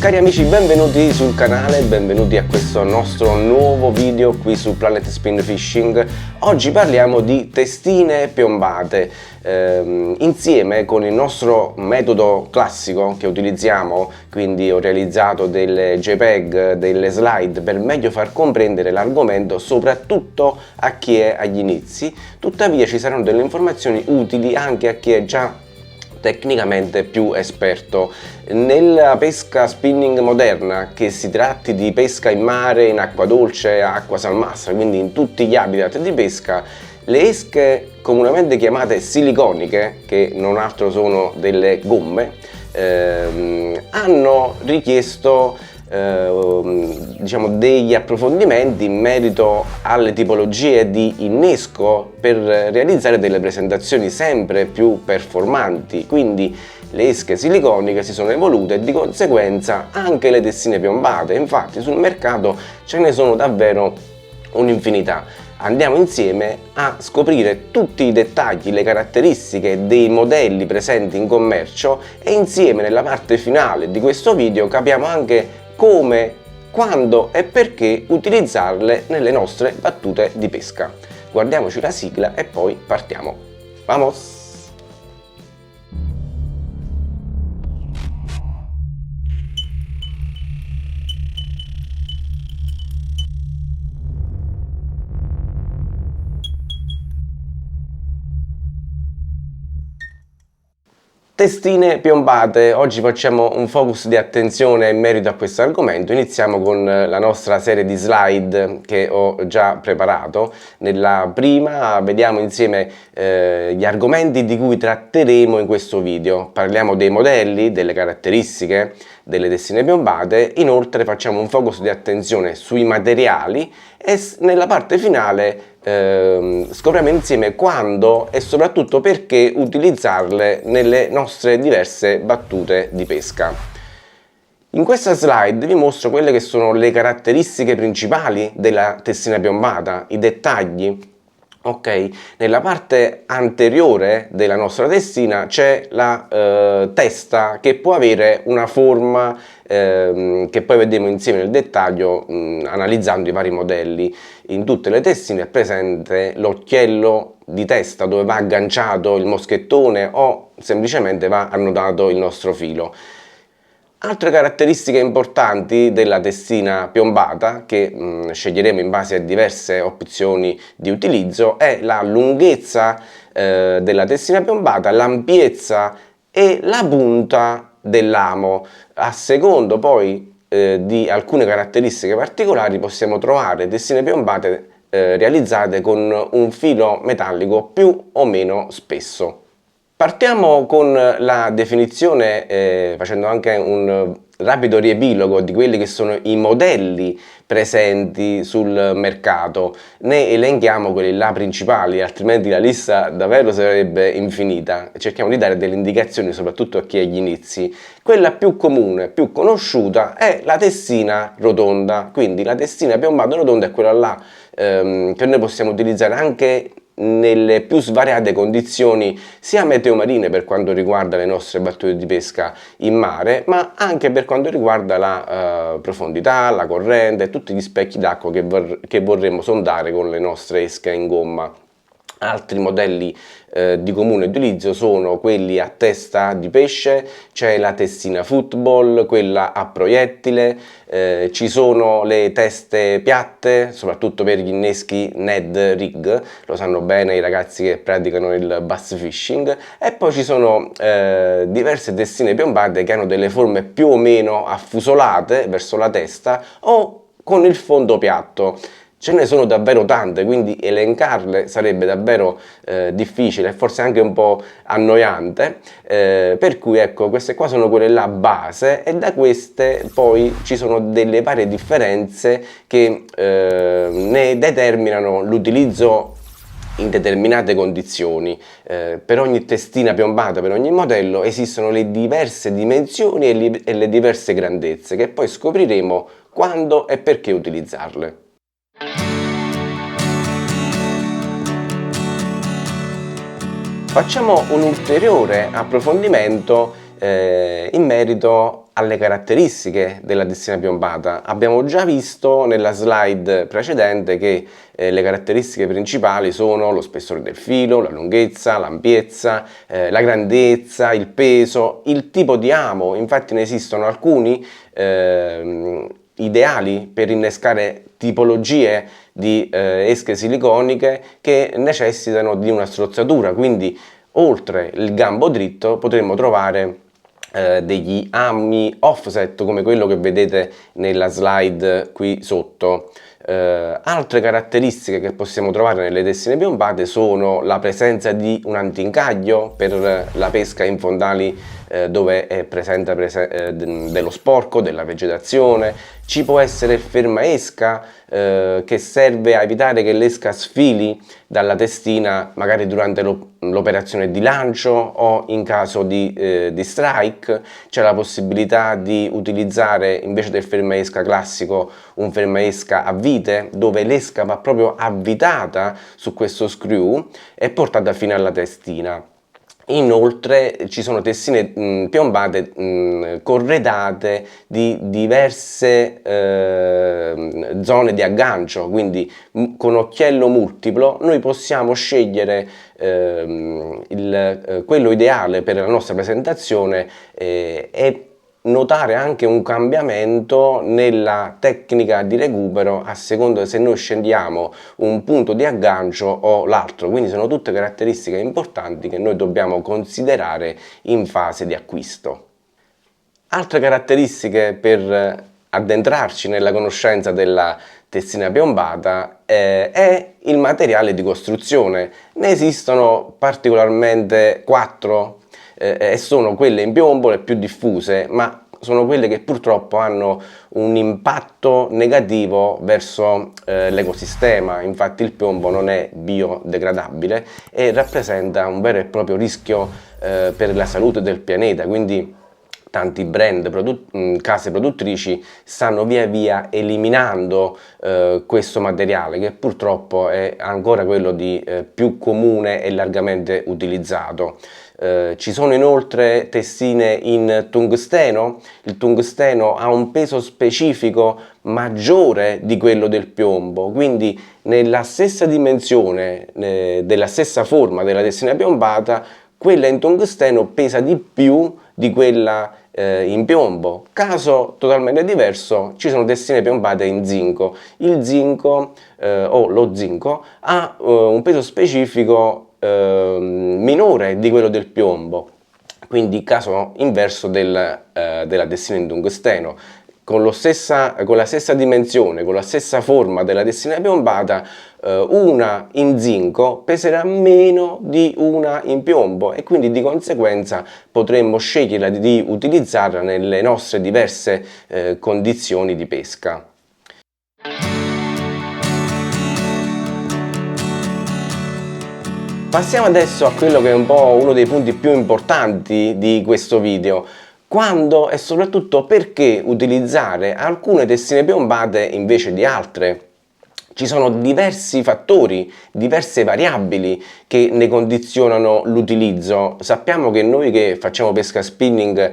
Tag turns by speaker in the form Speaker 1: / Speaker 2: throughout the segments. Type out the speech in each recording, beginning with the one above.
Speaker 1: Cari amici, benvenuti sul canale, benvenuti a questo nostro nuovo video qui su Planet Spin Fishing. Oggi parliamo di testine piombate insieme con il nostro metodo classico che utilizziamo. Quindi ho realizzato delle JPEG, delle slide per meglio far comprendere l'argomento soprattutto a chi è agli inizi. Tuttavia ci saranno delle informazioni utili anche a chi è già tecnicamente più esperto. Nella pesca spinning moderna, che si tratti di pesca in mare, in acqua dolce, acqua salmastra, quindi in tutti gli habitat di pesca, le esche comunemente chiamate siliconiche, che non altro sono delle gomme, hanno richiesto diciamo degli approfondimenti in merito alle tipologie di innesco per realizzare delle presentazioni sempre più performanti. Quindi le esche siliconiche si sono evolute e di conseguenza anche le testine piombate. Infatti sul mercato ce ne sono davvero un'infinità. Andiamo insieme a scoprire tutti i dettagli, le caratteristiche dei modelli presenti in commercio e insieme nella parte finale di questo video capiamo anche come, quando e perché utilizzarle nelle nostre battute di pesca. Guardiamoci la sigla e poi partiamo. Vamos! Testine piombate. Oggi facciamo un focus di attenzione in merito a questo argomento. Iniziamo con la nostra serie di slide che ho già preparato. Nella prima vediamo insieme gli argomenti di cui tratteremo in questo video. Parliamo dei modelli, delle caratteristiche delle testine piombate. Inoltre facciamo un focus di attenzione sui materiali e nella parte finale scopriamo insieme quando e soprattutto perché utilizzarle nelle nostre diverse battute di pesca. In questa slide vi mostro quelle che sono le caratteristiche principali della testina piombata, i dettagli. Ok, nella parte anteriore della nostra testina c'è la testa, che può avere una forma che poi vedremo insieme nel dettaglio analizzando i vari modelli. In tutte le testine è presente l'occhiello di testa dove va agganciato il moschettone o semplicemente va annodato il nostro filo. Altre caratteristiche importanti della testina piombata, che sceglieremo in base a diverse opzioni di utilizzo, è la lunghezza della testina piombata, l'ampiezza e la punta dell'amo. A secondo poi di alcune caratteristiche particolari possiamo trovare testine piombate realizzate con un filo metallico più o meno spesso. Partiamo con la definizione facendo anche un rapido riepilogo di quelli che sono i modelli presenti sul mercato. Ne elenchiamo quelli là principali, altrimenti la lista davvero sarebbe infinita. Cerchiamo di dare delle indicazioni soprattutto a chi è agli inizi. Quella più comune, più conosciuta è la testina rotonda, quindi la testina piombata rotonda è quella là che noi possiamo utilizzare anche nelle più svariate condizioni sia meteomarine per quanto riguarda le nostre battute di pesca in mare, ma anche per quanto riguarda la profondità, la corrente e tutti gli specchi d'acqua che vorremmo sondare con le nostre esche in gomma. Altri modelli di comune utilizzo sono quelli a testa di pesce, c'è la testina football, quella a proiettile, ci sono le teste piatte, soprattutto per gli inneschi Ned Rig, lo sanno bene i ragazzi che praticano il bass fishing, e poi ci sono diverse testine piombate che hanno delle forme più o meno affusolate verso la testa o con il fondo piatto. Ce ne sono davvero tante, quindi elencarle sarebbe davvero difficile e forse anche un po' annoiante, per cui ecco, queste qua sono quelle là base e da queste poi ci sono delle varie differenze che ne determinano l'utilizzo in determinate condizioni. Per ogni testina piombata, per ogni modello esistono le diverse dimensioni e le diverse grandezze che poi scopriremo quando e perché utilizzarle. Facciamo un ulteriore approfondimento in merito alle caratteristiche della testina piombata. Abbiamo già visto nella slide precedente che le caratteristiche principali sono lo spessore del filo, la lunghezza, l'ampiezza, la grandezza, il peso, il tipo di amo. Infatti ne esistono alcuni ideali per innescare tipologie di esche siliconiche che necessitano di una strozzatura, quindi oltre il gambo dritto potremmo trovare degli ami offset come quello che vedete nella slide qui sotto. Altre caratteristiche che possiamo trovare nelle testine piombate sono la presenza di un antincaglio per la pesca in fondali dove è presente dello sporco, della vegetazione. Ci può essere il fermaesca che serve a evitare che l'esca sfili dalla testina magari durante l'operazione di lancio o in caso di strike. C'è la possibilità di utilizzare invece del fermaesca classico un fermaesca a vite dove l'esca va proprio avvitata su questo screw e portata fino alla testina. Inoltre ci sono testine piombate corredate di diverse zone di aggancio, quindi con occhiello multiplo noi possiamo scegliere quello ideale per la nostra presentazione e notare anche un cambiamento nella tecnica di recupero a seconda se noi scendiamo un punto di aggancio o l'altro, quindi sono tutte caratteristiche importanti che noi dobbiamo considerare in fase di acquisto. Altre caratteristiche per addentrarci nella conoscenza della testina piombata è il materiale di costruzione. Ne esistono particolarmente 4 e sono quelle in piombo le più diffuse, ma sono quelle che purtroppo hanno un impatto negativo verso l'ecosistema. Infatti il piombo non è biodegradabile e rappresenta un vero e proprio rischio per la salute del pianeta, quindi tanti brand, case produttrici stanno via via eliminando questo materiale che purtroppo è ancora quello di più comune e largamente utilizzato. Ci sono inoltre testine in tungsteno. Il tungsteno ha un peso specifico maggiore di quello del piombo, quindi nella stessa dimensione, della stessa forma della testina piombata, quella in tungsteno pesa di più di quella in piombo. Caso totalmente diverso, ci sono testine piombate in zinco. Il zinco o lo zinco ha un peso specifico minore di quello del piombo, quindi caso inverso della testina in tungsteno. Con la stessa dimensione, con la stessa forma della testina piombata, una in zinco peserà meno di una in piombo e quindi di conseguenza potremmo scegliere di utilizzarla nelle nostre diverse condizioni di pesca. Passiamo adesso a quello che è un po' uno dei punti più importanti di questo video. Quando e soprattutto perché utilizzare alcune testine piombate invece di altre. Ci sono diversi fattori, diverse variabili che ne condizionano l'utilizzo. Sappiamo che noi che facciamo pesca spinning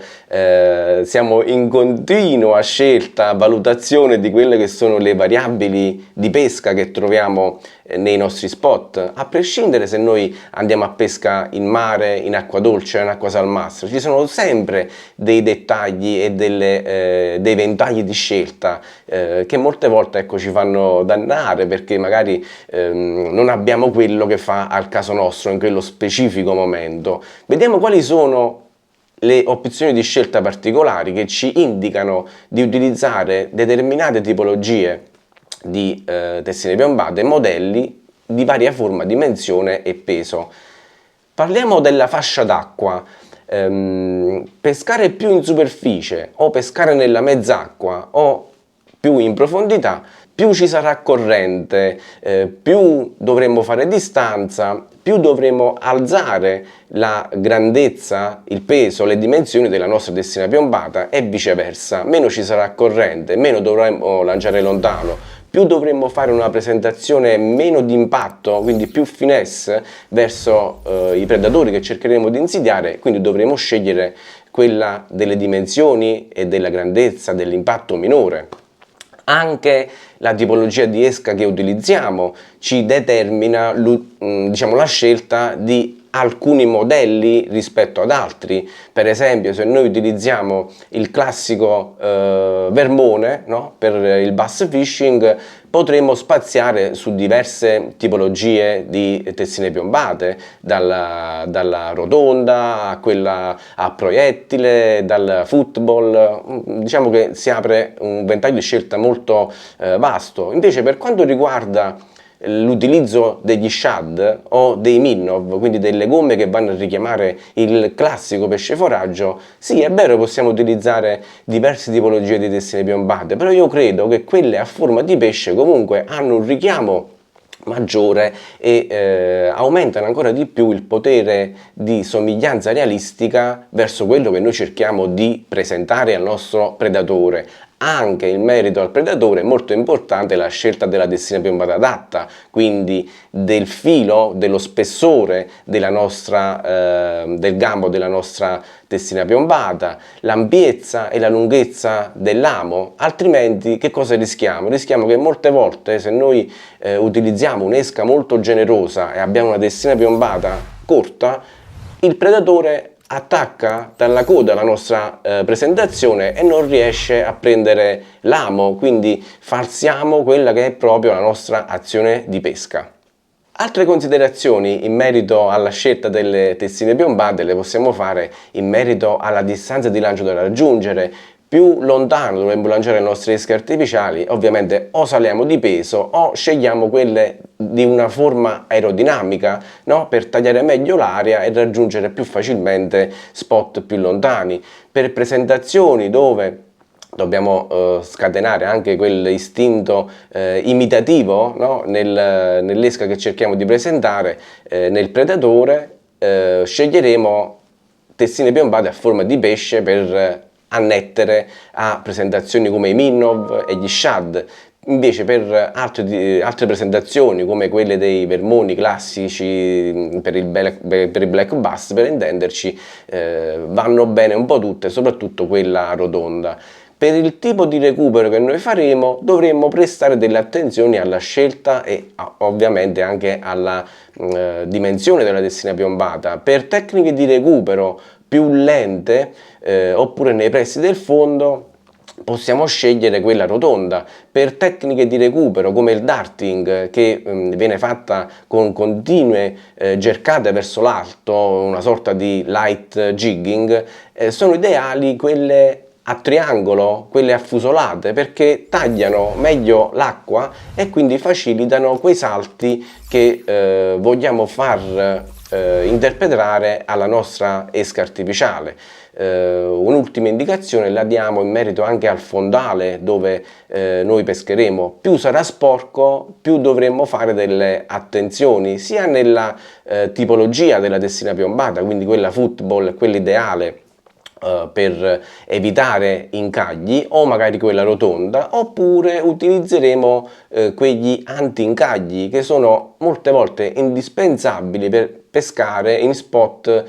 Speaker 1: siamo in continua scelta, valutazione di quelle che sono le variabili di pesca che troviamo nei nostri spot, a prescindere se noi andiamo a pesca in mare, in acqua dolce o in acqua salmastra. Ci sono sempre dei dettagli e dei ventagli di scelta che molte volte ecco, ci fanno dannare perché magari non abbiamo quello che fa al caso nostro in quello specifico momento. Vediamo quali sono le opzioni di scelta particolari che ci indicano di utilizzare determinate tipologie di testine piombate, modelli di varia forma, dimensione e peso. Parliamo della fascia d'acqua. Pescare più in superficie o pescare nella mezz'acqua o più in profondità, più ci sarà corrente, più dovremo fare distanza, più dovremo alzare la grandezza, il peso, le dimensioni della nostra testina piombata e viceversa. Meno ci sarà corrente, meno dovremo lanciare lontano, più dovremmo fare una presentazione meno di impatto, quindi più finesse verso i predatori che cercheremo di insidiare, quindi dovremo scegliere quella delle dimensioni e della grandezza, dell'impatto minore. Anche la tipologia di esca che utilizziamo ci determina diciamo, la scelta di alcuni modelli rispetto ad altri. Per esempio, se noi utilizziamo il classico vermone, no? Per il bass fishing, potremo spaziare su diverse tipologie di testine piombate, dalla rotonda a quella a proiettile, dal football. Diciamo che si apre un ventaglio di scelta molto vasto. Invece, per quanto riguarda l'utilizzo degli shad o dei Minnov, quindi delle gomme che vanno a richiamare il classico pesce foraggio, sì, è vero, possiamo utilizzare diverse tipologie di testine piombate, però io credo che quelle a forma di pesce comunque hanno un richiamo maggiore e aumentano ancora di più il potere di somiglianza realistica verso quello che noi cerchiamo di presentare al nostro predatore. Anche in merito al predatore è molto importante la scelta della testina piombata adatta, quindi del filo, dello spessore della nostra, del gambo della nostra testina piombata, l'ampiezza e la lunghezza dell'amo. Altrimenti che cosa rischiamo? Rischiamo che molte volte, se noi utilizziamo un'esca molto generosa e abbiamo una testina piombata corta, il predatore attacca dalla coda la nostra presentazione e non riesce a prendere l'amo, quindi falsiamo quella che è proprio la nostra azione di pesca. Altre considerazioni in merito alla scelta delle testine piombate le possiamo fare in merito alla distanza di lancio da raggiungere. Più lontano dovremmo lanciare le nostre esche artificiali, ovviamente o saliamo di peso o scegliamo quelle di una forma aerodinamica, no? Per tagliare meglio l'aria e raggiungere più facilmente spot più lontani. Per presentazioni dove dobbiamo scatenare anche quell'istinto imitativo, no? Nell'esca che cerchiamo di presentare nel predatore, sceglieremo testine piombate a forma di pesce per annettere a presentazioni come i Minnov e gli shad. Invece per altre presentazioni come quelle dei vermoni classici per i black bass, per intenderci, vanno bene un po' tutte, soprattutto quella rotonda. Per il tipo di recupero che noi faremo dovremmo prestare delle attenzioni alla scelta e ovviamente anche alla dimensione della testina piombata. Per tecniche di recupero più lente oppure nei pressi del fondo possiamo scegliere quella rotonda. Per tecniche di recupero come il darting, che viene fatta con continue gercate verso l'alto, una sorta di light jigging, sono ideali quelle a triangolo, quelle affusolate, perché tagliano meglio l'acqua e quindi facilitano quei salti che vogliamo far interpretare alla nostra esca artificiale. Un'ultima indicazione la diamo in merito anche al fondale dove noi pescheremo. Più sarà sporco, più dovremmo fare delle attenzioni sia nella tipologia della testina piombata, quindi quella football, quella ideale per evitare incagli, o magari quella rotonda, oppure utilizzeremo quegli anti-incagli che sono molte volte indispensabili per pescare in spot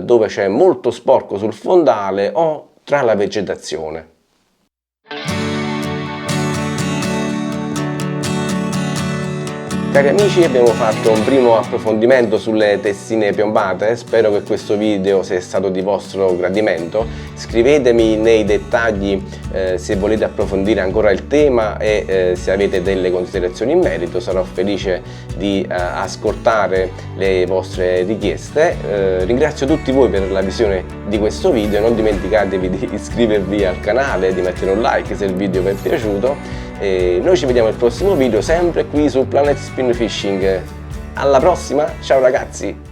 Speaker 1: dove c'è molto sporco sul fondale o tra la vegetazione. Cari amici, abbiamo fatto un primo approfondimento sulle testine piombate, spero che questo video sia stato di vostro gradimento. Scrivetemi nei dettagli se volete approfondire ancora il tema e se avete delle considerazioni in merito, sarò felice di ascoltare le vostre richieste. Ringrazio tutti voi per la visione di questo video, non dimenticatevi di iscrivervi al canale, di mettere un like se il video vi è piaciuto. E noi ci vediamo al prossimo video, sempre qui su Planet Spin Fishing. Alla prossima, ciao ragazzi!